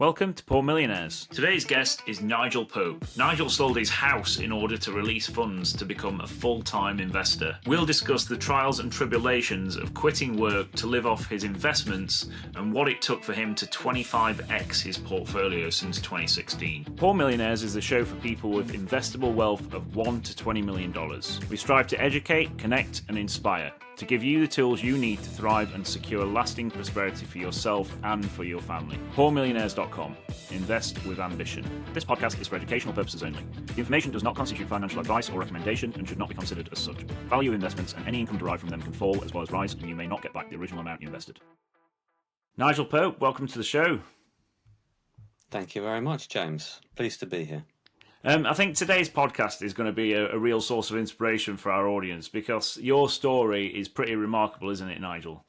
Welcome to Poor Millionaires. Today's guest is Nigel Pope. Nigel sold his house in order to release funds to become a full-time investor. We'll discuss the trials and tribulations of quitting work to live off his investments and what it took for him to 25x his portfolio since 2016. Poor Millionaires is the show for people with investable wealth of $1 to $20 million. We strive to educate, connect, and inspire, to give you the tools you need to thrive and secure lasting prosperity for yourself and for your family. PoorMillionaires.com. Invest with ambition. This podcast is for educational purposes only. The information does not constitute financial advice or recommendation and should not be considered as such. Value of investments and any income derived from them can fall as well as rise, and you may not get back the original amount you invested. Nigel Pope, welcome to the show. Thank you very much, James. Pleased to be here. I think today's podcast is going to be a real source of inspiration for our audience because your story is pretty remarkable, isn't it, Nigel?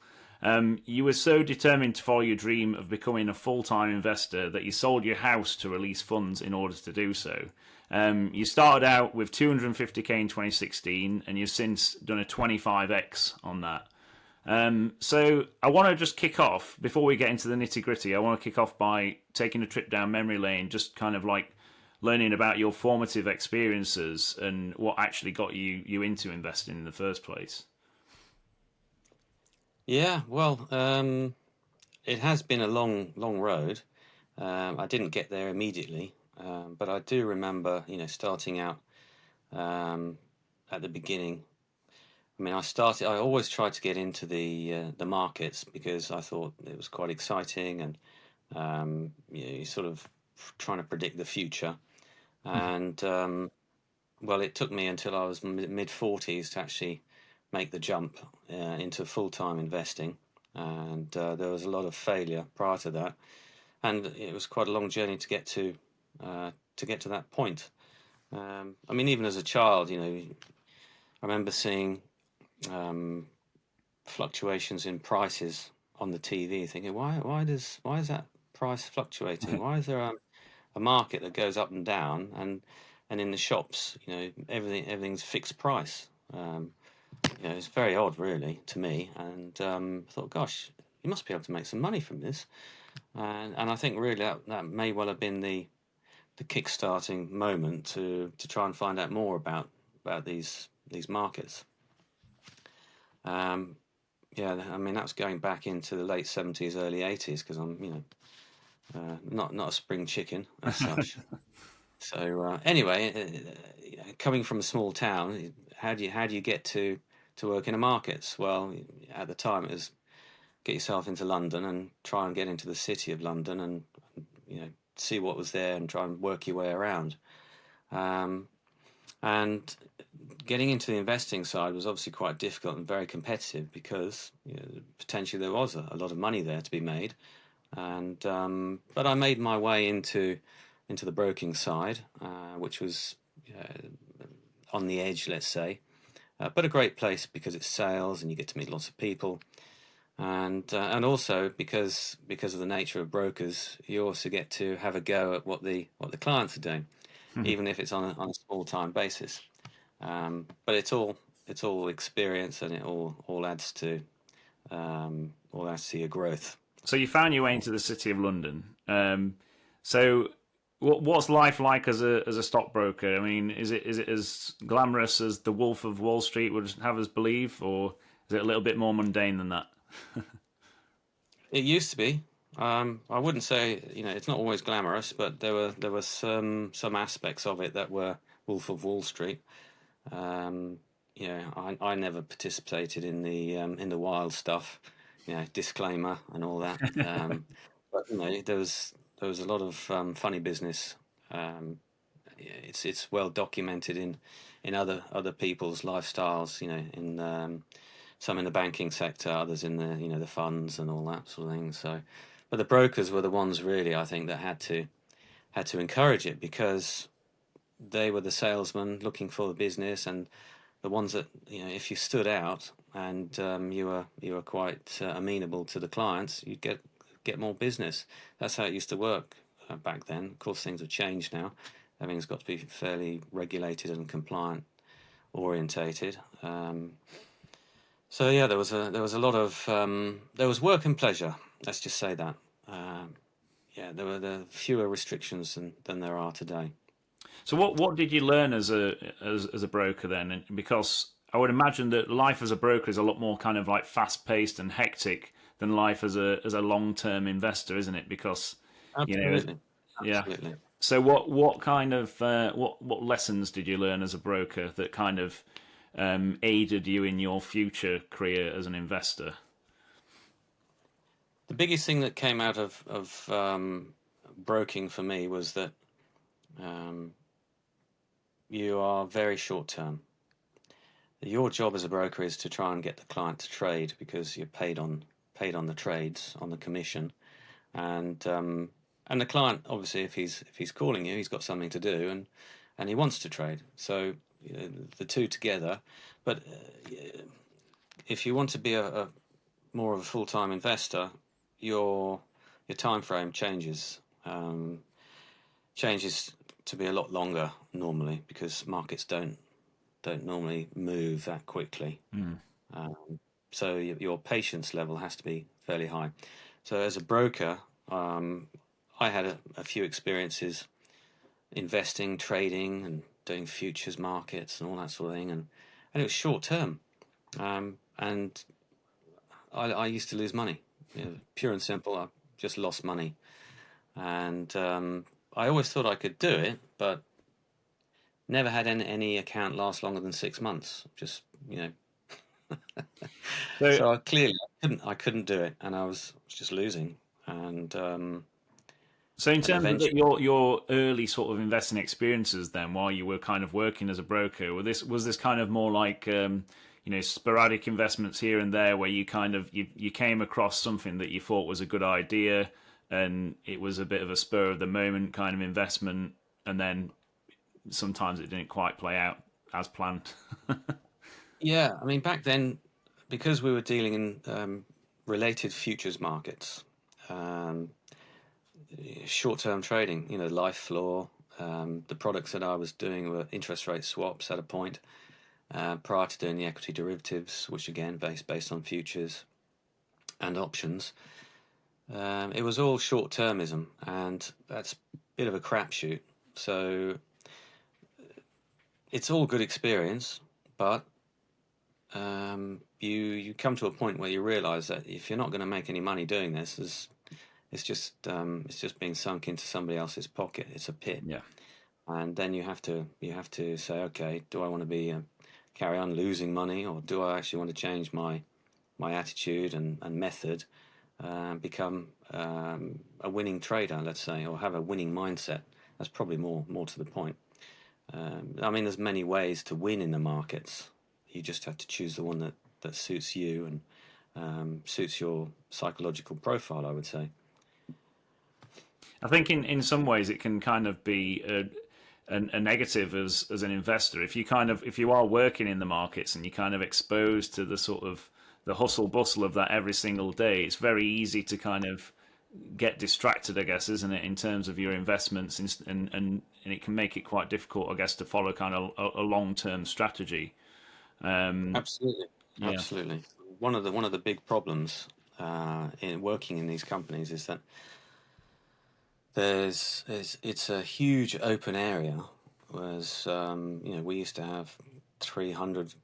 You were so determined to follow your dream of becoming a full-time investor that you sold your house to release funds in order to do so. You started out with 250k in 2016 and you've since done a 25x on that. So I want to just kick off, before we get into the nitty-gritty, I want to kick off by taking a trip down memory lane, just kind of like learning about your formative experiences and what actually got you into investing in the first place. Yeah, well, it has been a long road. I didn't get there immediately, but I do remember, starting out at the beginning. I mean, I always tried to get into the markets because I thought it was quite exciting, and you're sort of trying to predict the future. And well, it took me until I was mid-40s to actually make the jump into full-time investing, and there was a lot of failure prior to that, and it was quite a long journey to get to that point. I mean, even as a child, I remember seeing fluctuations in prices on the TV, thinking, why is that price fluctuating? Why is there a market that goes up and down, and in the shops, everything's fixed price? It's very odd, really, to me. And I thought, gosh, you must be able to make some money from this. And I think really that may well have been the kick-starting moment to try and find out more about these markets. Yeah, I mean, that was going back into the late 70s, early 80s, because I'm, not a spring chicken as such. So anyway, coming from a small town, how do you get to work in the markets? Well, at the time it was get yourself into London and try and get into the city of London and see what was there and try and work your way around. And getting into the investing side was obviously quite difficult and very competitive because potentially there was a lot of money there to be made. And but I made my way into the broking side, which was on the edge, let's say, but a great place because it's sales and you get to meet lots of people, and also because of the nature of brokers, you also get to have a go at what the clients are doing, even if it's on a small time basis. But it's all experience, and it all adds to your growth. So you found your way into the City of London. So what's life like as a stockbroker? I mean, is it as glamorous as the Wolf of Wall Street would have us believe, or is it a little bit more mundane than that? It used to be. I wouldn't say it's not always glamorous, but there were some aspects of it that were Wolf of Wall Street. I never participated in the wild stuff. Disclaimer and all that. But there was a lot of funny business. It's well documented in other people's lifestyles. In some in the banking sector, others in the funds and all that sort of thing. So, but the brokers were the ones really, I think, that had to encourage it because they were the salesmen looking for the business, and the ones that if you stood out and you were quite amenable to the clients, you'd get more business. That's how it used to work back then. Of course, things have changed now. Everything's got to be fairly regulated and compliant orientated. So yeah, there was a lot of there was work and pleasure. Let's just say that. yeah, there were fewer restrictions than there are today. So what did you learn as a broker then? And because I would imagine that life as a broker is a lot more kind of like fast paced and hectic than life as a long term investor, isn't it? Because you know, Absolutely, yeah. absolutely. So what kind of what lessons did you learn as a broker that kind of aided you in your future career as an investor? The biggest thing that came out of broking for me was that um, you are very short term. Your job as a broker is to try and get the client to trade because you're paid on the trades, on the commission, and the client obviously if he's calling you, he's got something to do and he wants to trade. So the two together. But if you want to be a more of a full time investor, your your time frame changes to be a lot longer normally because markets don't normally move that quickly. Mm. Um, so your patience level has to be fairly high. So as a broker, um, I had a few experiences investing, trading, and doing futures markets and all that sort of thing, and it was short term. And I used to lose money, pure and simple. I just lost money, and I always thought I could do it, but never had any account last longer than 6 months. Just you know, So so clearly I couldn't do it, and I was just losing, and So in and terms of eventually, your early sort of investing experiences, then while you were kind of working as a broker, was this kind of more like sporadic investments here and there, where you kind of you came across something that you thought was a good idea, and it was a bit of a spur of the moment kind of investment, and then sometimes it didn't quite play out as planned. yeah, I mean back then, because we were dealing in related futures markets, um, short-term trading, life floor. The products that I was doing were interest rate swaps at a point prior to doing the equity derivatives, which again based on futures and options. It was all short-termism, and that's a bit of a crapshoot. So it's all good experience, but you come to a point where you realise that if you're not going to make any money doing this, it's just being sunk into somebody else's pocket. It's a pit, Yeah. and then you have to say, okay, do I want to be carry on losing money, or do I actually want to change my attitude and method, become a winning trader, let's say, or have a winning mindset? That's probably more to the point. I mean, there's many ways to win in the markets. You just have to choose the one that suits you and suits your psychological profile, I would say. I think in some ways it can kind of be a negative as an investor if you are working in the markets and you're kind of exposed to the sort of the hustle bustle of that every single day. It's very easy to kind of get distracted, I guess, isn't it, in terms of your investments, and it can make it quite difficult, I guess, to follow kind of a long term strategy. Absolutely, Yeah. absolutely. One of the big problems in working in these companies is that it's a huge open area. Whereas we used to have 300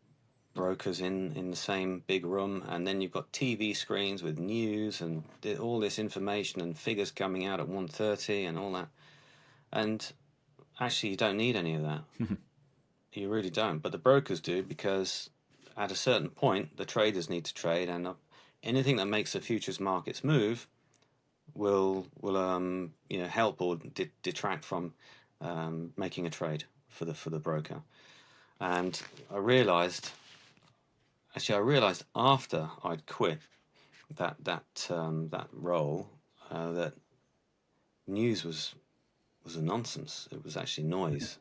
brokers in the same big room, and then you've got TV screens with news and all this information and figures coming out at 1:30 and all that. And actually, you don't need any of that. You really don't. But the brokers do because at a certain point, the traders need to trade, and anything that makes the futures markets move will help or detract from making a trade for the broker. And I realized after I'd quit that role that news was a nonsense. It was actually noise,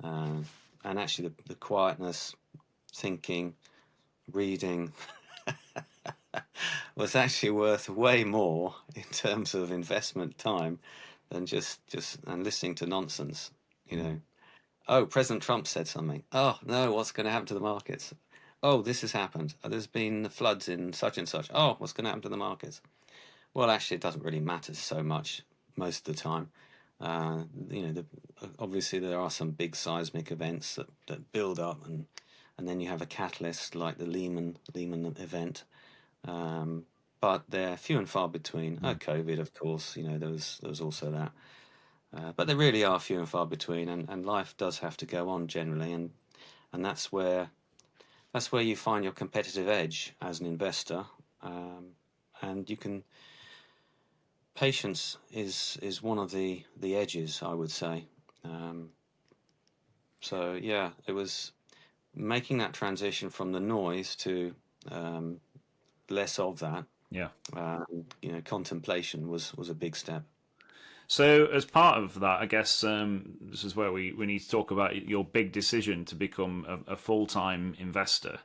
uh, and actually the quietness, thinking, reading was actually worth way more in terms of investment time than just and listening to nonsense. You know, oh, President Trump said something. Oh no, what's going to happen to the markets? Oh, this has happened. There's been floods in such and such. Oh, what's going to happen to the markets? Well, actually, it doesn't really matter so much. most of the time. You know, obviously there are some big seismic events that build up, and then you have a catalyst like the Lehman event. Um, but they're few and far between. COVID, of course, you know, there was also that. But they really are few and far between, and life does have to go on generally, and that's where you find your competitive edge as an investor, and you can patience is one of the edges, I would say. Um, so yeah, it was making that transition from the noise to um, less of that. Yeah. You know, contemplation was a big step. So, as part of that, I guess this is where we need to talk about your big decision to become a full time investor.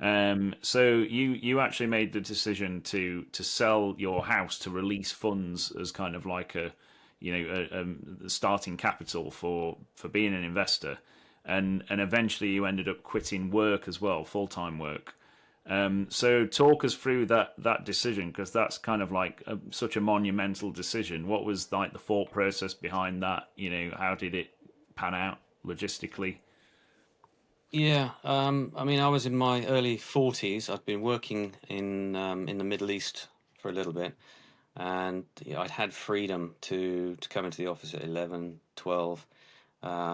So you actually made the decision to sell your house to release funds as kind of like the starting capital for being an investor, and eventually you ended up quitting work as well, full time work. So talk us through that decision, because that's kind of like such a monumental decision. What was like the thought process behind that? You know, how did it pan out logistically? Yeah, I mean, I was in my early 40s. I'd been working in the Middle East for a little bit, and you know, I'd had freedom to come into the office at 11, 12,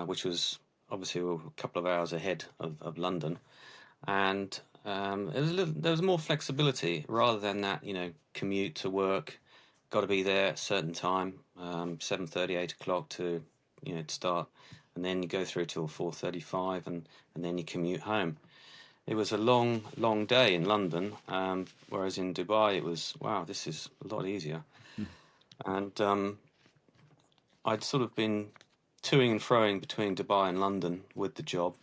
which was obviously a couple of hours ahead of London, and there was more flexibility rather than that, you know, commute to work, got to be there at a certain time, 7:30, 8 o'clock to start, and then you go through till 4:35, and then you commute home. It was a long, long day in London, whereas in Dubai it was, wow, this is a lot easier. And I'd sort of been toing and froing between Dubai and London with the job,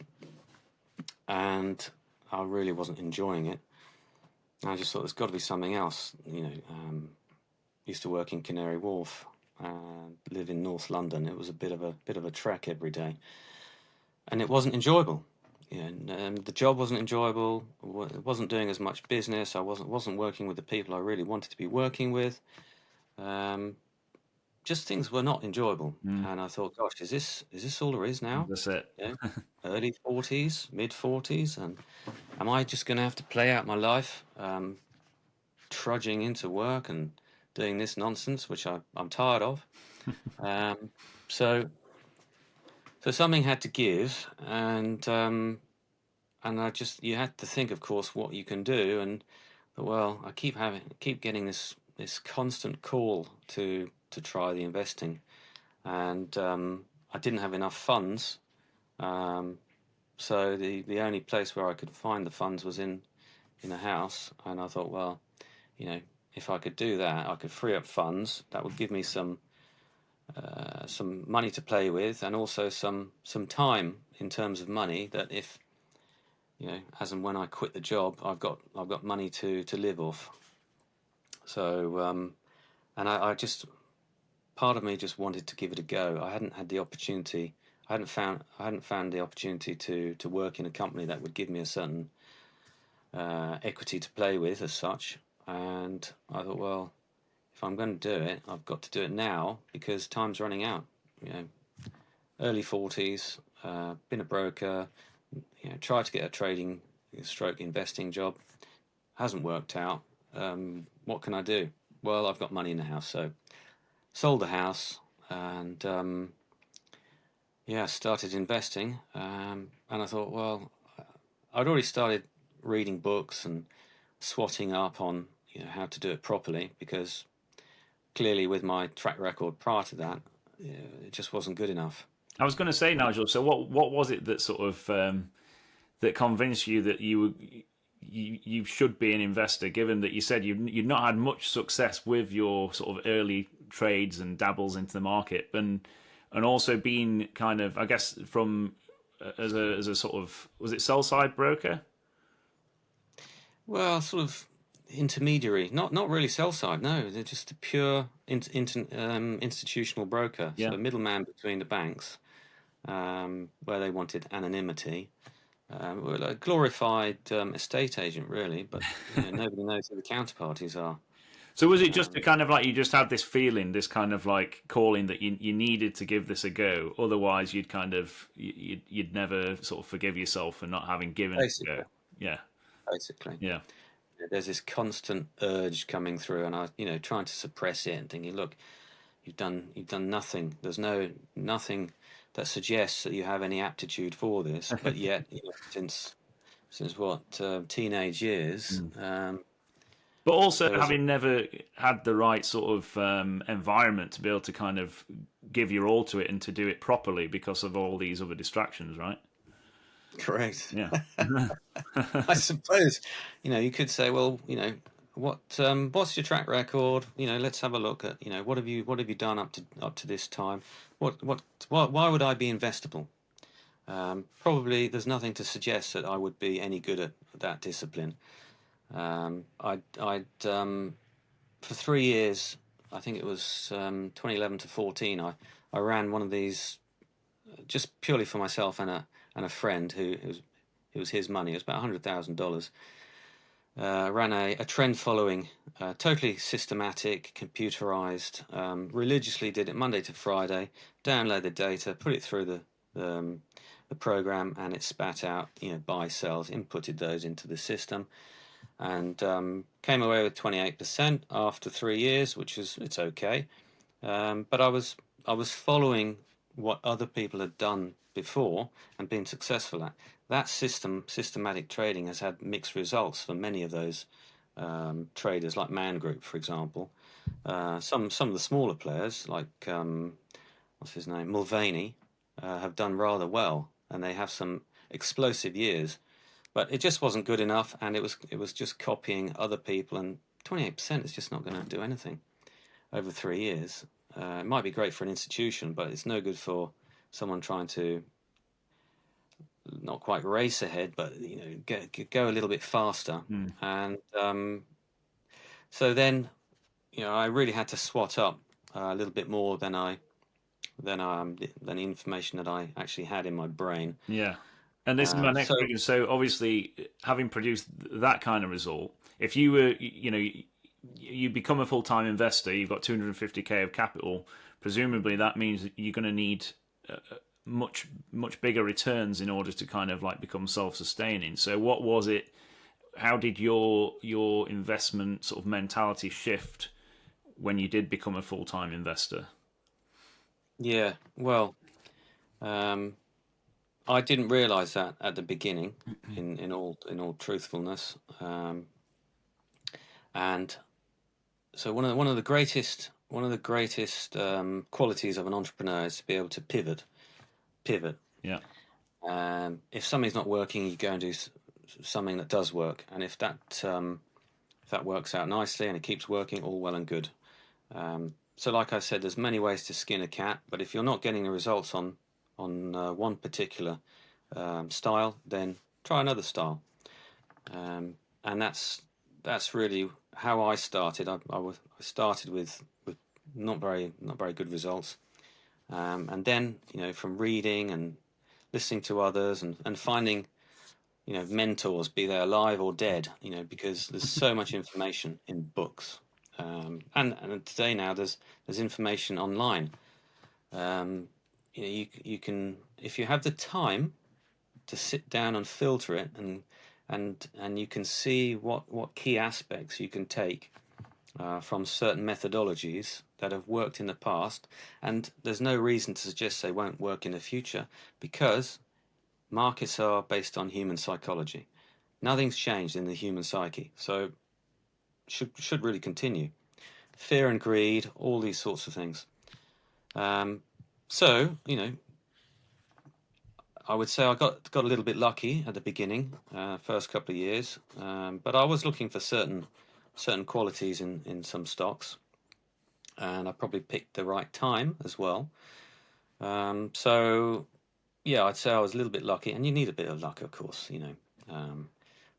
and I really wasn't enjoying it. I just thought there's got to be something else. You know, used to work in Canary Wharf, live in North London. It was a bit of a trek every day, and it wasn't enjoyable. You know, the job wasn't enjoyable. It wasn't doing as much business. I wasn't working with the people I really wanted to be working with. Um, just things were not enjoyable, Mm, and I thought, gosh, is this all there is now? that's it. Yeah, early 40s, mid 40s, and am I just going to have to play out my life, trudging into work and doing this nonsense, which I'm tired of? Um, so so something had to give, and I just you had to think, of course, what you can do, and well, I keep getting this constant call to try the investing, and I didn't have enough funds. Um, so the only place where I could find the funds was in a house, and I thought, well, you know, if I could do that, I could free up funds. That would give me some money to play with, and also some time in terms of money. That if you know, as and when I quit the job, I've got money to live off. So and I just part of me just wanted to give it a go. I hadn't had the opportunity. I hadn't found the opportunity to work in a company that would give me a certain equity to play with as such. And I thought, well, if I'm going to do it, I've got to do it now because time's running out. You know, early 40s, been a broker, you know, tried to get a trading stroke investing job, hasn't worked out. What can I do? Well, I've got money in the house, so sold the house and yeah, started investing. And I thought, well, I'd already started reading books and swatting up on how to do it properly because clearly with my track record prior to that, it just wasn't good enough. I was going to say, Nigel. So what was it that sort of that convinced you that you should be an investor, given that you said you've not had much success with your sort of early trades and dabbles into the market, and also being kind of, I guess, from as a sort of, was it sell side broker? Well, sort of intermediary, not really sell side. No, they're just a pure institutional broker, so Yeah. a middleman between the banks, where they wanted anonymity. Well, a glorified estate agent, really, but nobody knows who the counterparties are. So was it just a kind of like you just had this feeling, this kind of like calling that you needed to give this a go? Otherwise, you'd kind of you'd never sort of forgive yourself for not having given it a go. Basically, Yeah, basically. yeah, There's this constant urge coming through, and I, trying to suppress it and thinking, look, you've done nothing. There's nothing that suggests that you have any aptitude for this, but yet, since what, teenage years, Mm. But also there was having never had the right sort of environment to be able to kind of give your all to it and to do it properly because of all these other distractions, right? correct. Yeah. I suppose, you could say, well, what's your track record? Let's have a look at, what have you done up to this time? Why would I be investable? Probably there's nothing to suggest that I would be any good at that discipline. I'd for 3 years, I think it was 2011 to 14. I ran one of these just purely for myself and a friend who it was his money. It was about $100,000. Ran a trend following, totally systematic, computerized, religiously did it Monday to Friday, downloaded data, put it through the program, and it spat out, buy, sells, inputted those into the system, and came away with 28% after 3 years, which is, it's okay. But I was following what other people had done before and been successful at. That systematic trading has had mixed results for many of those traders, like Man Group, for example. Some of the smaller players, like what's his name, Mulvaney, have done rather well, and they have some explosive years. But it just wasn't good enough, and it was just copying other people, and 28% is just not going to do anything over 3 years. It might be great for an institution, but it's no good for someone trying to not quite race ahead, but go a little bit faster. Mm. And so then, I really had to swat up a little bit more than the information that I actually had in my brain. Yeah. And this is my next So question. So obviously, having produced that kind of result, if you were, you become a full-time investor, you've got 250K of capital, presumably that means that you're going to need much, much bigger returns in order to kind of like become self-sustaining. So what was it? How did your investment sort of mentality shift when you did become a full-time investor? yeah, well, um, I didn't realize that at the beginning, in all truthfulness. And so one of the greatest qualities of an entrepreneur is to be able to pivot. Yeah. If something's not working, you go and do something that does work, and if that works out nicely and it keeps working, all well and good. So, like I said, there's many ways to skin a cat, but if you're not getting the results on one particular style, then try another style. And that's really how I started. I started with not very good results, and then from reading and listening to others and finding mentors, be they alive or dead, because there's so much information in books, and today now there's information online. You can, if you have the time to sit down and filter it, and you can see what key aspects you can take from certain methodologies that have worked in the past, and there's no reason to suggest they won't work in the future, because markets are based on human psychology. Nothing's changed in the human psyche, so should really continue. Fear and greed, all these sorts of things. So I would say I got a little bit lucky at the beginning, first couple of years, but I was looking for certain qualities in some stocks, and I probably picked the right time as well. So yeah, I'd say I was a little bit lucky, and you need a bit of luck, of course.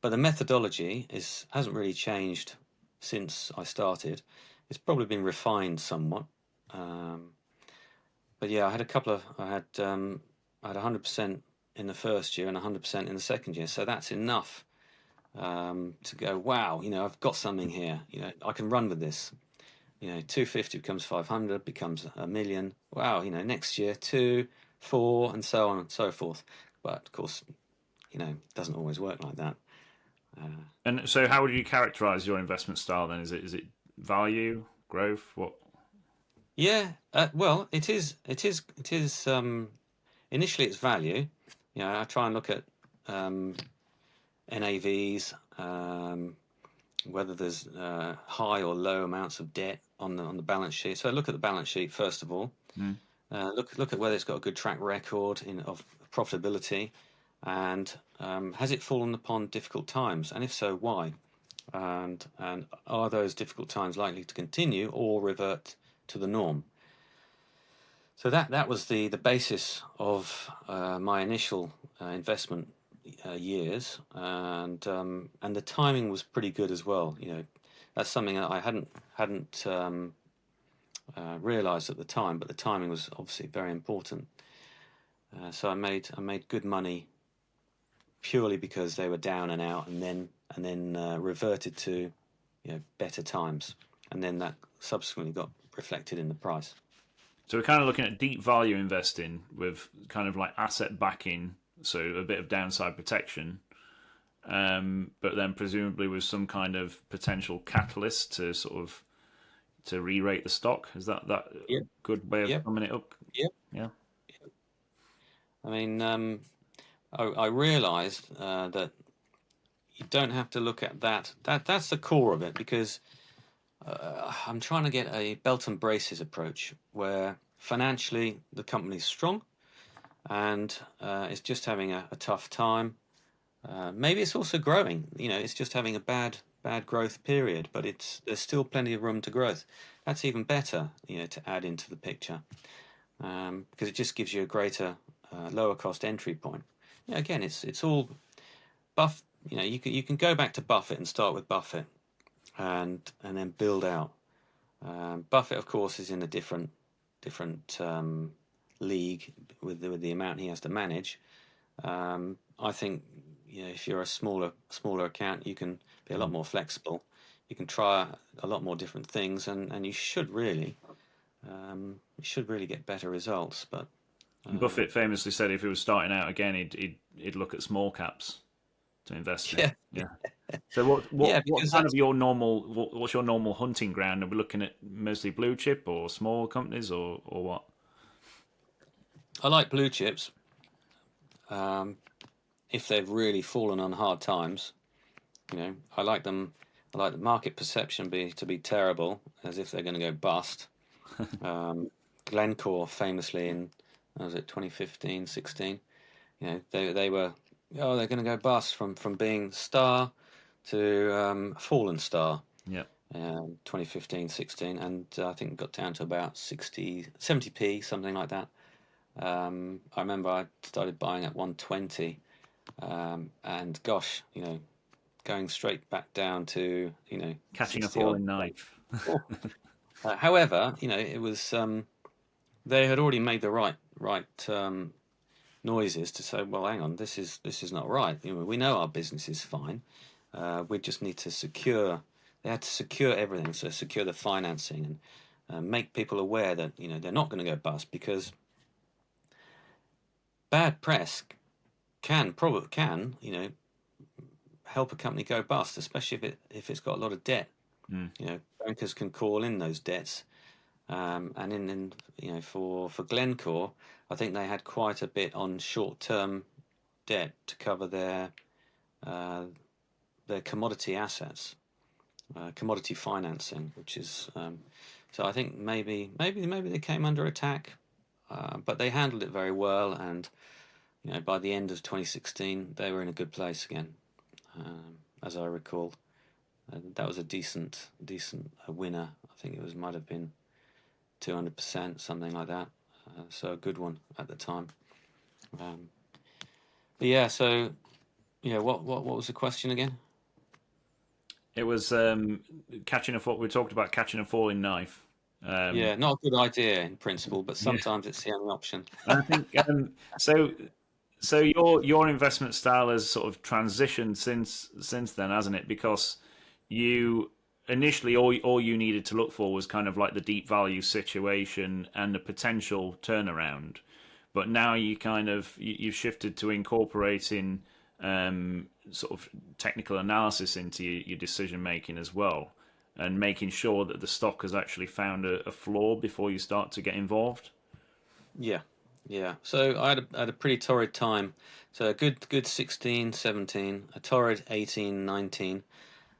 But the methodology hasn't really changed since I started. It's probably been refined somewhat. But yeah, I had 100% in the first year and 100% in the second year, so that's enough to go, wow, I've got something here. I can run with this. 250 becomes 500, becomes a million. Wow, next year 2, 4, and so on and so forth. But of course, it doesn't always work like that. And so, how would you characterize your investment style then? Is it value, growth? What? Yeah, well, it is. Initially, it's value. I try and look at NAVs, whether there's high or low amounts of debt on the balance sheet. So I look at the balance sheet first of all. Mm. Look at whether it's got a good track record of profitability, and has it fallen upon difficult times, and if so, why? And are those difficult times likely to continue or revert to the norm? So that was the basis of my initial investment years, and the timing was pretty good as well. That's something that I hadn't realized at the time, but the timing was obviously very important. So I made good money purely because they were down and out, and then reverted to better times, and then that subsequently got reflected in the price. So we're kind of looking at deep value investing with kind of like asset backing, so a bit of downside protection, but then presumably with some kind of potential catalyst to sort of to re-rate the stock. Is that Yeah, a good way of yeah, summing it up? yeah. Yeah. I mean, I realised that you don't have to look at that. That's the core of it, because I'm trying to get a belt and braces approach where financially the company's strong and it's just having a tough time. Maybe it's also growing. It's just having a bad growth period, but there's still plenty of room to growth. That's even better, to add into the picture, because it just gives you a greater, lower cost entry point. Again, it's all Buff. You can go back to Buffett and start with Buffett, and then build out. Buffett, of course, is in a different league with the amount he has to manage. I think if you're a smaller account, you can be a lot more flexible. You can try a lot more different things, and you should really get better results. But Buffett famously said if he was starting out again, he'd look at small caps to invest in. yeah, Yeah. So what yeah, what because kind of that's what's your normal hunting ground? Are we looking at mostly blue chip or small companies or what? I like blue chips. Um, if they've really fallen on hard times, I like them. I like the market perception to be terrible, as if they're going to go bust. Glencore famously in, was it 2015, 16? They were, oh, they're going to go bust from being star to fallen star. Yeah. 2015, 16, and I think got down to about 70p, something like that. I remember I started buying at 120, and gosh, going straight back down to Catching a 60 odd. falling knife. However, it was they had already made the right noises to say, well, hang on, this is not right. We know our business is fine. We just need to secure. They had to secure everything, so secure the financing and make people aware that they're not going to go bust, because bad press can help a company go bust, especially if it's got a lot of debt. Mm. Bankers can call in those debts, and for Glencore, I think they had quite a bit on short-term debt to cover uh, their commodity assets, commodity financing, which is so I think maybe they came under attack, but they handled it very well, and by the end of 2016 they were in a good place again, as I recall. That was a decent winner. I think might have been 200%, something like that. So a good one at the time. But yeah, so what was the question again? It was catching a fall. We talked about catching a falling knife. Yeah, not a good idea in principle, but Yeah. sometimes it's the only option. And I think so. So your investment style has sort of transitioned since then, hasn't it? Because you initially all you needed to look for was kind of like the deep value situation and the potential turnaround, but now you've shifted to incorporating sort of technical analysis into your decision making as well, and making sure that the stock has actually found a flaw before you start to get involved. Yeah, yeah. So I had a pretty torrid time. So a good 16, 17, a torrid 18, 19.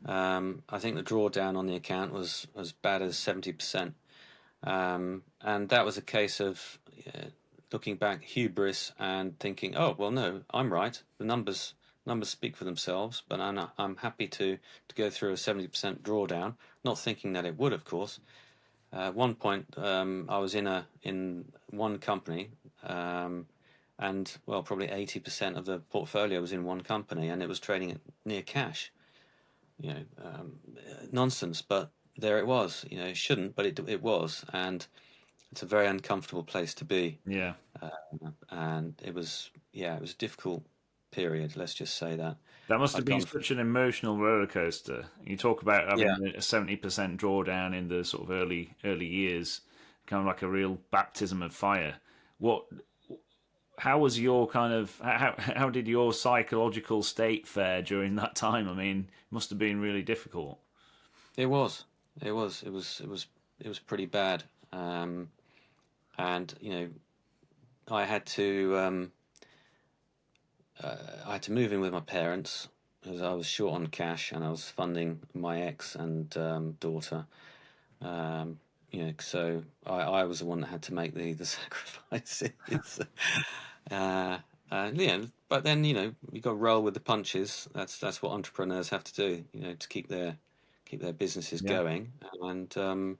I think the drawdown on the account was as bad as 70%. And that was a case of looking back, hubris, and thinking, oh well, no, I'm right. The numbers speak for themselves, but I'm happy to go through a 70% drawdown, not thinking that it would, of course. At one point, I was in one company, um, and well, probably 80% of the portfolio was in one company, and it was trading at near cash. You know, nonsense, but there it was. You know, it shouldn't, but it was, and it's a very uncomfortable place to be. Yeah. And it was, yeah, it was a difficult period. Let's just say that That must have I'd been gone from, such an emotional roller coaster. You talk about yeah, having a 70% drawdown in the sort of early years, kind of like a real baptism of fire. What? How was your kind of how did your psychological state fare during that time? I mean, it must have been really difficult. it was, it was pretty bad. Um, and I had to um, I had to move in with my parents because I was short on cash and I was funding my ex and daughter. Um, so I was the one that had to make the sacrifices. uh, but then you got to roll with the punches. That's what entrepreneurs have to do. To keep their businesses Yeah. going. And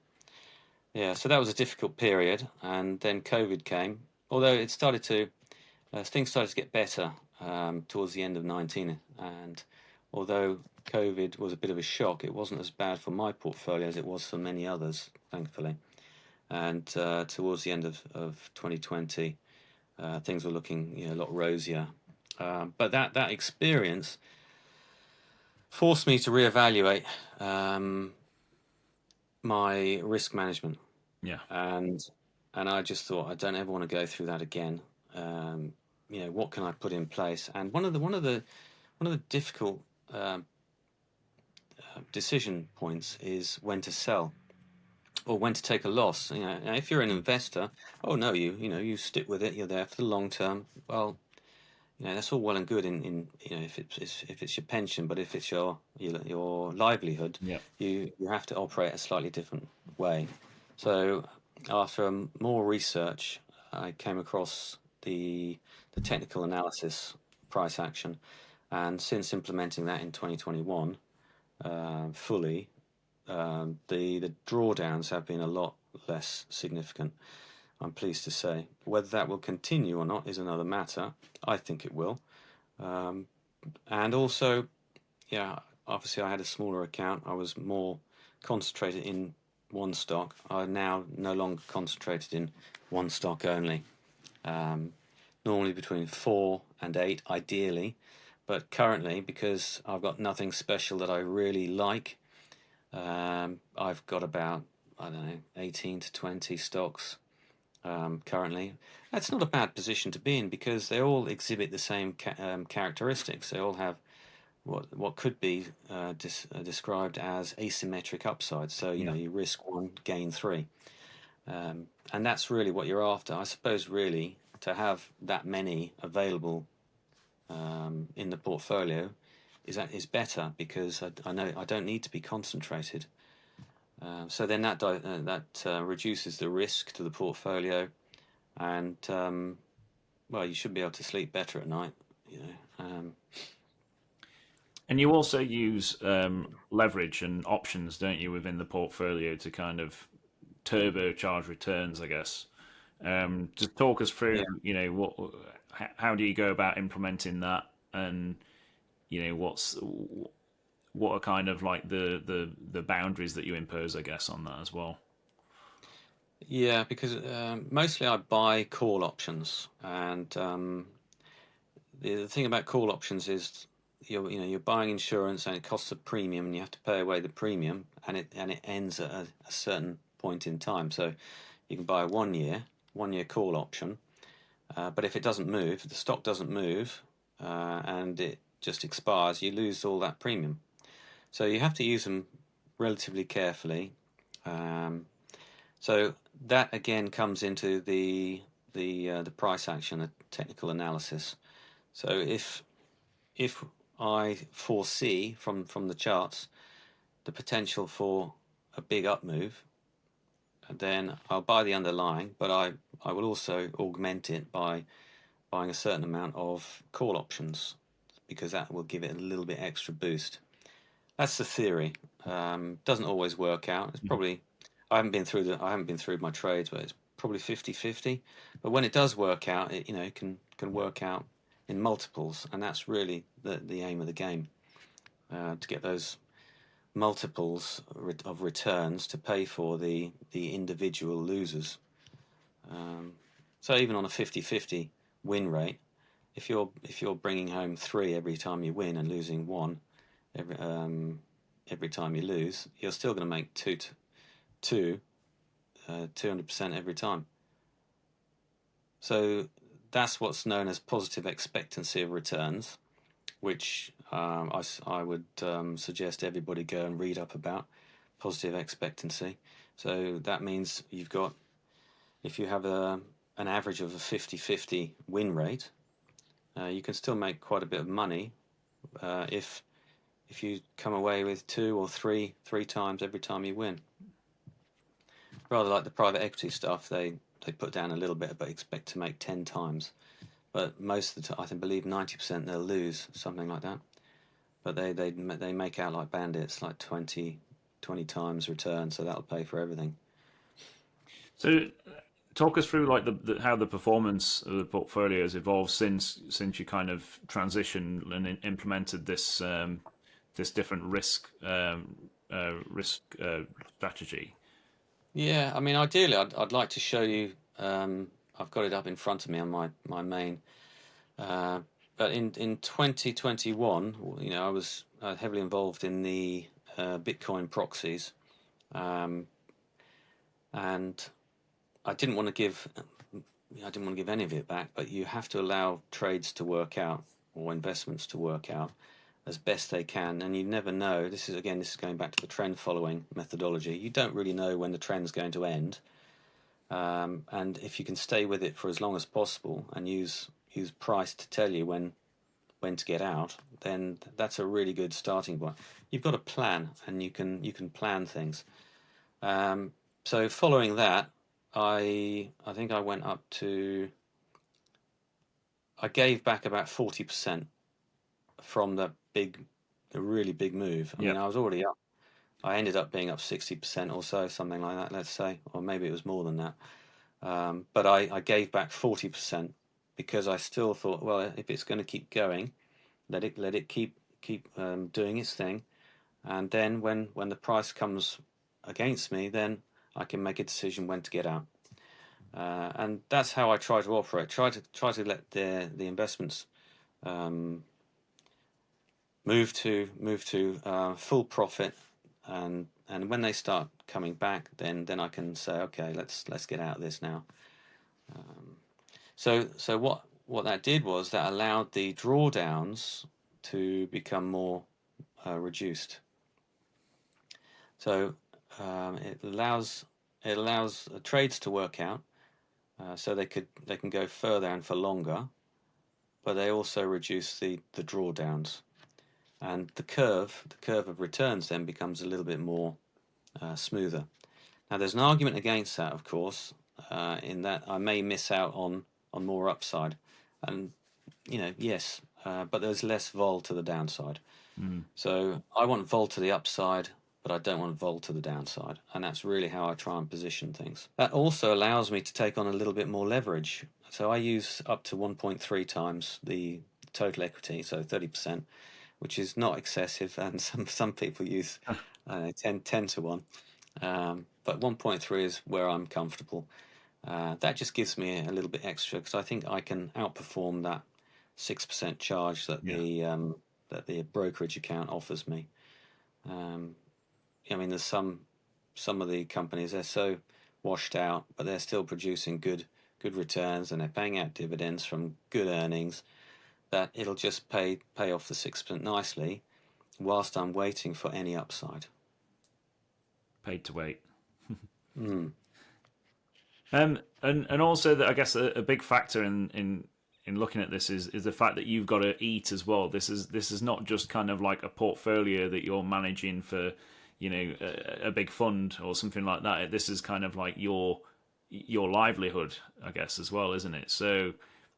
yeah, so that was a difficult period. And then COVID came. Although it started to things started to get better towards the end of 19, and although COVID was a bit of a shock, it wasn't as bad for my portfolio as it was for many others, thankfully. And towards the end of 2020, things were looking a lot rosier. But that experience forced me to reevaluate um, my risk management, Yeah. and I just thought I don't ever want to go through that again. Um, what can I put in place? And one of the difficult um decision points is when to sell or when to take a loss. If you're an investor, oh no, you stick with it. You're there for the long term. Well, that's all well and good if it's your pension, but if it's your livelihood, Yeah. you have to operate a slightly different way. So after more research, I came across the technical analysis price action, and since implementing that in 2021 fully, the drawdowns have been a lot less significant. I'm pleased to say. Whether that will continue or not is another matter. I think it will. Um, and also, yeah, obviously I had a smaller account. I was more concentrated in one stock. I now no longer concentrated in one stock only. Um, Normally between 4 and 8, ideally. But currently, because I've got nothing special that I really like, I've got about, I don't know, 18 to 20 stocks currently. That's not a bad position to be in because they all exhibit the same characteristics. They all have what could be described as asymmetric upside. So, Yeah. you risk one, gain three. And that's really what you're after. I suppose, really, to have that many available in the portfolio is better because I know I don't need to be concentrated. So then that reduces the risk to the portfolio, and well, you should be able to sleep better at night. You know, And you also use leverage and options, don't you, within the portfolio to kind of turbocharge returns, I guess. Just talk us through, yeah, how do you go about implementing that, and what are kind of like the boundaries that you impose, I guess, on that as well. yeah, because mostly I buy call options, and the thing about call options is you're buying insurance and it costs a premium and you have to pay away the premium, and it ends at a certain point in time. So you can buy a 1 year call option, but if it doesn't move, if the stock doesn't move, and it just expires, you lose all that premium. So you have to use them relatively carefully. So that again comes into the price action, the technical analysis. So if I foresee from the charts the potential for a big up move, then I'll buy the underlying, but I will also augment it by buying a certain amount of call options, because that will give it a little bit extra boost. That's the theory. Doesn't always work out. It's probably I haven't been through my trades, but it's probably 50-50. But when it does work out, it can work out in multiples, and that's really the aim of the game, to get those multiples of returns to pay for the individual losers. So even on a 50-50 win rate, if you're bringing home 3 every time you win and losing 1 every time you lose, you're still going to make 200% every time. So that's what's known as positive expectancy of returns, which I would suggest everybody go and read up about positive expectancy. So that means if you have an average of a 50-50 win rate, you can still make quite a bit of money if you come away with 2 or 3 times every time you win. Rather like the private equity stuff, they put down a little bit but expect to make 10 times. But most of the time, I believe 90% they'll lose, something like that. But they make out like bandits, like 20 times return, so that'll pay for everything. So, talk us through like how the performance of the portfolio has evolved since you kind of transitioned and implemented this this different risk strategy. Yeah, I mean, ideally, I'd like to show you. I've got it up in front of me on my main. But in 2021, I was heavily involved in the Bitcoin proxies, and I didn't want to give any of it back. But you have to allow trades to work out, or investments to work out as best they can, and you never know. This is going back to the trend following methodology. You don't really know when the trend's going to end, and if you can stay with it for as long as possible and use price to tell you when to get out, then that's a really good starting point. You've got a plan, and you can plan things. So following that, I think I went up to. I gave back about 40% from the really big move. I mean, I was already up. I ended up being up 60% or so, something like that, let's say, or maybe it was more than that. But I gave back 40% because I still thought, well, if it's going to keep going, let it keep doing its thing, and then when the price comes against me, then I can make a decision when to get out. And that's how I try to operate. Try to let the investments move to full profit, and when they start coming back, then I can say, okay, let's get out of this now. So what that did was that allowed the drawdowns to become more reduced. So it allows trades to work out, so they can go further and for longer, but they also reduce the drawdowns, and the curve of returns then becomes a little bit more smoother. Now there's an argument against that, of course, in that I may miss out on more upside, and yes, but there's less vol to the downside. So I want vol to the upside, but I don't want vol to the downside, and that's really how I try and position things. That also allows me to take on a little bit more leverage. So I use up to 1.3 times the total equity, so 30%, which is not excessive, and some people use 10 to 1, but 1.3 is where I'm comfortable. That just gives me a little bit extra, because I think I can outperform 6% charge that Yeah. the brokerage account offers me. I mean, there's some of the companies, they're so washed out, but they're still producing good returns, and they're paying out dividends from good earnings, that it'll just pay off the 6% nicely whilst I'm waiting for any upside. Paid to wait. Mm. And also that I guess a big factor in looking at this is the fact that you've got to eat as well. This is not just kind of like a portfolio that you're managing for, a big fund or something like that. This is kind of like your livelihood, I guess, as well, isn't it? So,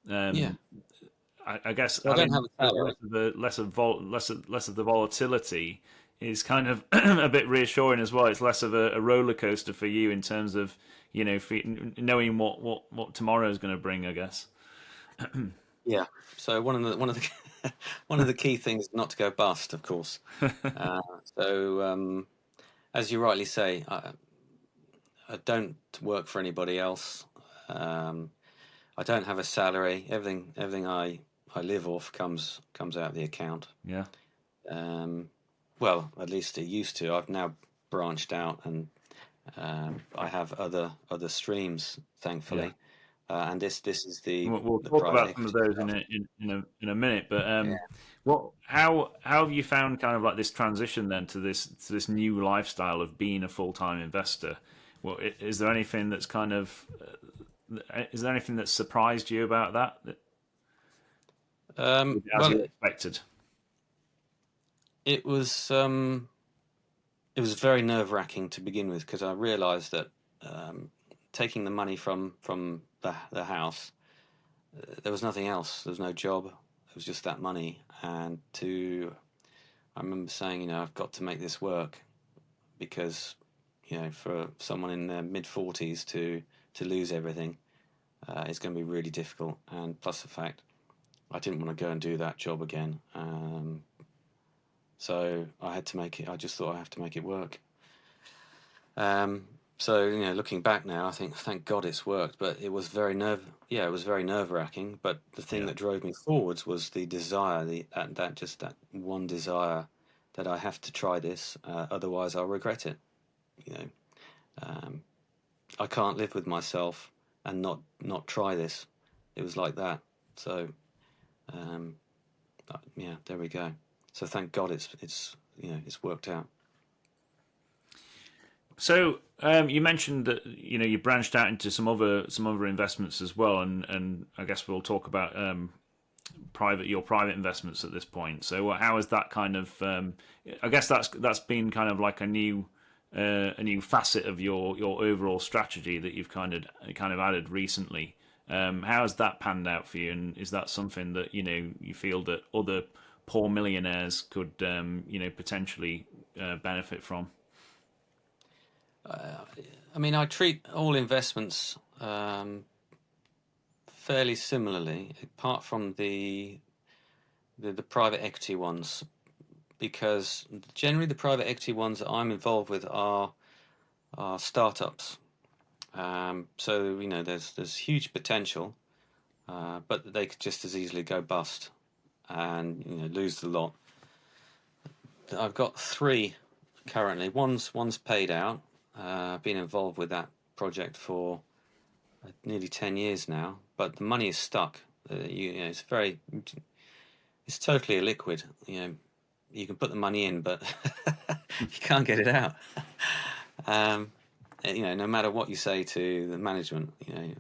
Yeah. I guess So I don't have having a salary. less of the volatility is kind of a bit reassuring as well. It's less of a roller coaster for you in terms of knowing what tomorrow is going to bring, I guess. Yeah. So one of the one of the key things is not to go bust, of course. Uh, so as you rightly say, I don't work for anybody else. Um, I don't have a salary. Everything I live off comes out of the account. Yeah, Um, well, at least it used to. I've now branched out, and I have other streams, yeah. thankfully. And this is We'll the talk private about some of equity those stuff. in a minute. But Yeah. how have you found kind of like this transition then to this new lifestyle of being a full time investor? Well, is there anything that's kind of is there anything that surprised you about that as Well, you expected? it was um, it was very nerve-wracking to begin with, because I realised that taking the money from the house, there was nothing else. There was no job. It was just that money. And I remember saying, I've got to make this work, because, for someone in their mid-40s to lose everything, it's going to be really difficult. And plus the fact I didn't want to go and do that job again. So I had to make it. I just thought I have to make it work. Um, so looking back now, I think thank God it's worked. But it was it was very nerve-wracking. But the thing Yeah, that drove me forwards was the desire, that one desire, that I have to try this. Otherwise, I'll regret it. You know, um, I can't live with myself and not try this. It was like that. So um, yeah, there we go. So thank God it's worked out. so you mentioned that you branched out into some other investments as well, and I guess we'll talk about your private investments at this point. So how is that kind of? I guess that's been kind of like a new facet of your overall strategy that you've kind of added recently. How has that panned out for you, and is that something that you feel that other poor millionaires could potentially benefit from? Uh, I mean, I treat all investments fairly similarly, apart from the private equity ones, because generally the private equity ones that I'm involved with are startups. So there's huge potential, but they could just as easily go bust and lose the lot. I've got three currently. One's paid out. I've been involved with that project for nearly 10 years now, but the money is stuck. It's totally illiquid. You can put the money in, but you can't get it out. Um, no matter what you say to the management,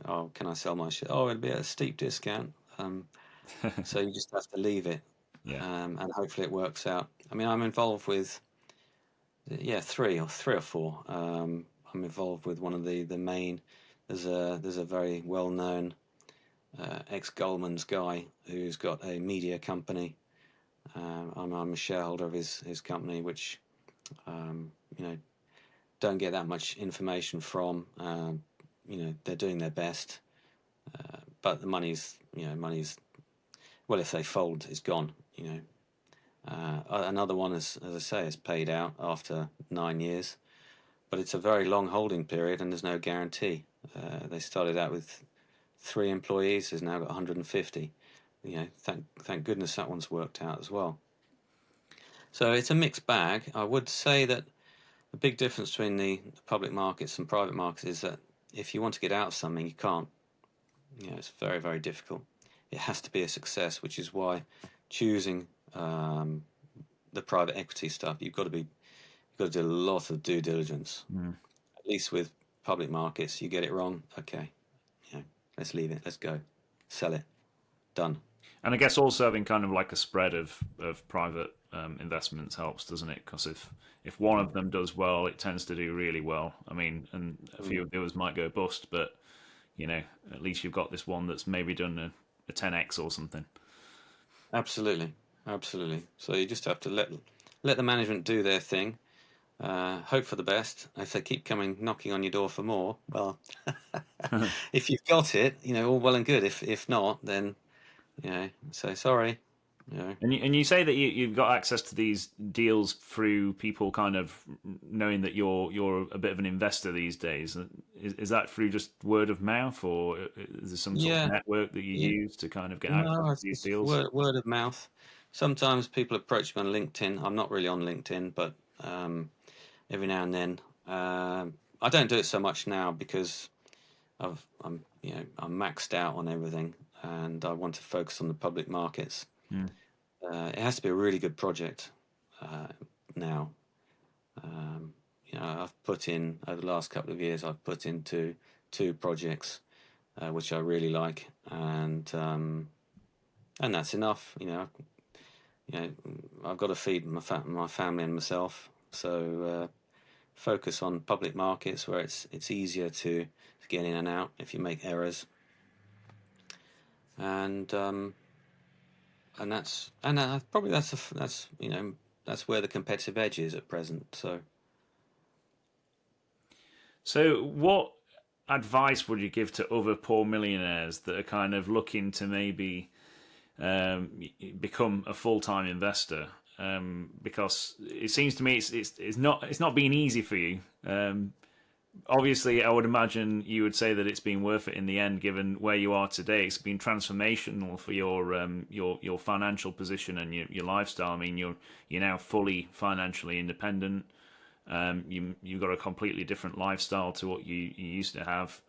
oh, can I sell my share? Oh, it'll be at a steep discount. So you just have to leave it, Yeah, and hopefully it works out. I mean, I'm involved with, yeah, three or four. I'm involved with one of the main. There's a very well known ex Goldman's guy who's got a media company. I'm a shareholder of his company, which um, you know don't get that much information from. They're doing their best, but the money's well, if they fold, it's gone. Another one, as I say, is paid out after 9 years, but it's a very long holding period, and there's no guarantee. They started out with 3 employees, has now got 150. thank goodness that one's worked out as well. So it's a mixed bag. I would say that the big difference between the public markets and private markets is that if you want to get out of something, you can't. It's very, very difficult. It has to be a success, which is why choosing the private equity stuff, you've got to do a lot of due diligence. At least with public markets, you get it wrong, okay, let's leave it, let's go, sell it, done. And I guess also having kind of like a spread of private investments helps, doesn't it? Because if one of them does well, it tends to do really well. I mean, and a few of the others might go bust, but at least you've got this one that's maybe done a 10x or something. Absolutely, absolutely. So you just have to let the management do their thing. Hope for the best. If they keep coming knocking on your door for more, well, if you've got it, all well and good. If not, then say sorry. And you say that you've got access to these deals through people kind of knowing that you're a bit of an investor these days. Is that through just word of mouth, or is there some sort of Yeah, network that you yeah. use to kind of get access No, to it's these just deals? word of mouth. Sometimes people approach me on LinkedIn. I'm not really on LinkedIn, but every now and then. I don't do it so much now because I'm maxed out on everything, and I want to focus on the public markets. Hmm. It has to be a really good project now. I've put in over the last couple of years. I've put into 2 projects which I really like, and that's enough. I've got to feed my family and myself, so focus on public markets where it's easier to get in and out if you make errors, and probably that's where the competitive edge is at present. So, what advice would you give to other poor millionaires that are kind of looking to maybe become a full time investor? Because it seems to me it's not been easy for you. Obviously, I would imagine you would say that it's been worth it in the end, given where you are today. It's been transformational for your financial position and your lifestyle. I mean, you're now fully financially independent. You've got a completely different lifestyle to what you used to have.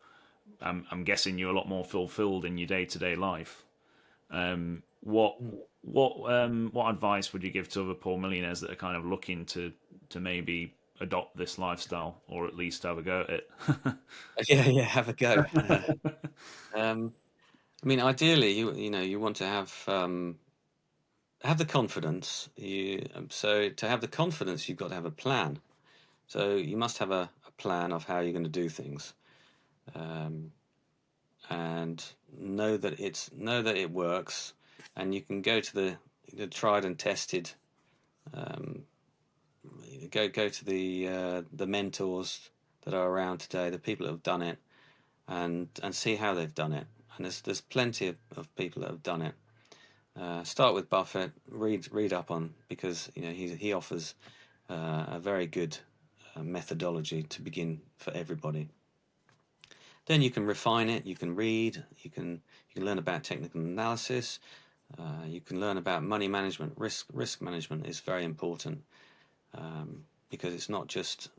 I'm guessing you're a lot more fulfilled in your day to day life. What what advice would you give to other poor millionaires that are kind of looking to maybe adopt this lifestyle, or at least have a go at it? Yeah, have a go. I mean, ideally, you want to have the confidence. So to have the confidence, you've got to have a plan. So you must have a plan of how you're going to do things, and know that it works, and you can go to the tried and tested. Um, go to the mentors that are around today, the people that have done it, and see how they've done it. And there's plenty of people that have done it. Start with Buffett. Read up on, because he offers a very good methodology to begin for everybody. Then you can refine it. You can read. You can learn about technical analysis. You can learn about money management. Risk management is very important, because it's not just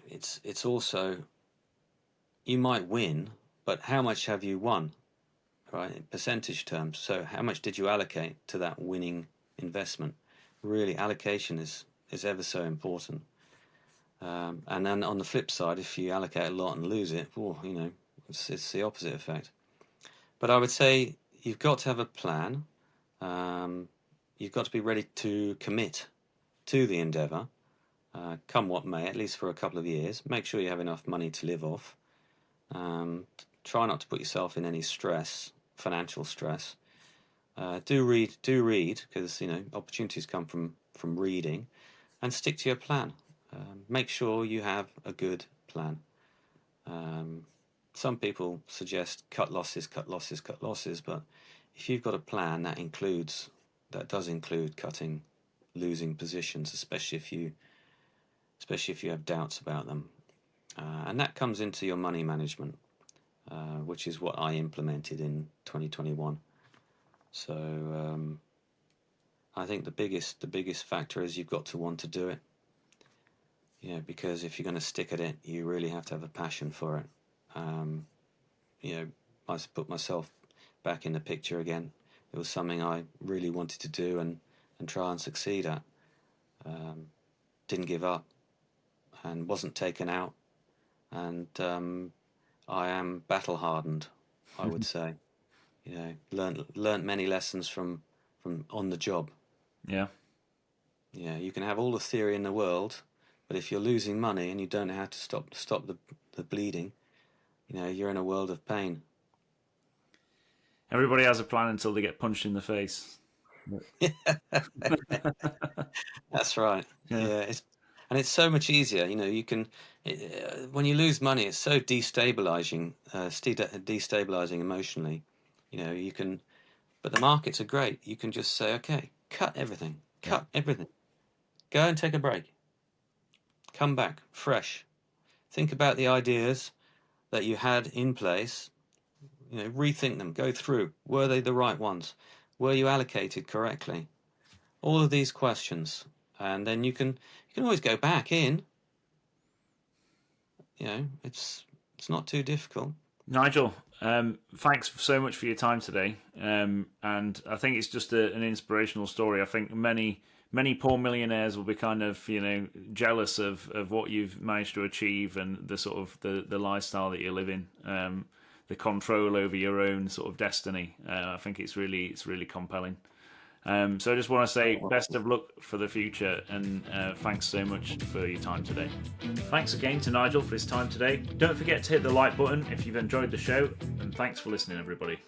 it's also, you might win, but how much have you won, right? In percentage terms. So how much did you allocate to that winning investment? Really, allocation is ever so important. And then on the flip side, if you allocate a lot and lose it, it's the opposite effect. But I would say you've got to have a plan. You've got to be ready to commit to the endeavour, come what may, at least for a couple of years. Make sure you have enough money to live off. Try not to put yourself in any stress, financial stress. Do read, because opportunities come from reading, and stick to your plan. Make sure you have a good plan. Some people suggest cut losses, but if you've got a plan, that does include cutting losing positions, especially if you have doubts about them. And that comes into your money management, which is what I implemented in 2021. So I think the biggest factor is you've got to want to do it. Because if you're going to stick at it, you really have to have a passion for it. I put myself back in the picture again. It was something I really wanted to do and try and succeed at. Didn't give up and wasn't taken out. And I am battle hardened, I would say. Learned many lessons from on the job. Yeah. You can have all the theory in the world, but if you're losing money and you don't know how to stop the bleeding, you're in a world of pain. Everybody has a plan until they get punched in the face. That's right. Yeah. It's so much easier. You can when you lose money, it's so destabilizing, destabilizing emotionally. You can, but the markets are great. You can just say, okay, cut everything, go and take a break, come back fresh, think about the ideas that you had in place. Rethink them, go through. Were they the right ones? Were you allocated correctly? All of these questions, and then you can always go back in. It's not too difficult. Nigel, thanks so much for your time today. And I think it's just an inspirational story. I think many poor millionaires will be kind of jealous of what you've managed to achieve and the sort of the lifestyle that you're living. The control over your own sort of destiny. I think it's really compelling. So I just want to say best of luck for the future, and thanks so much for your time today. Thanks again to Nigel for his time today. Don't forget to hit the like button if you've enjoyed the show, and thanks for listening, everybody.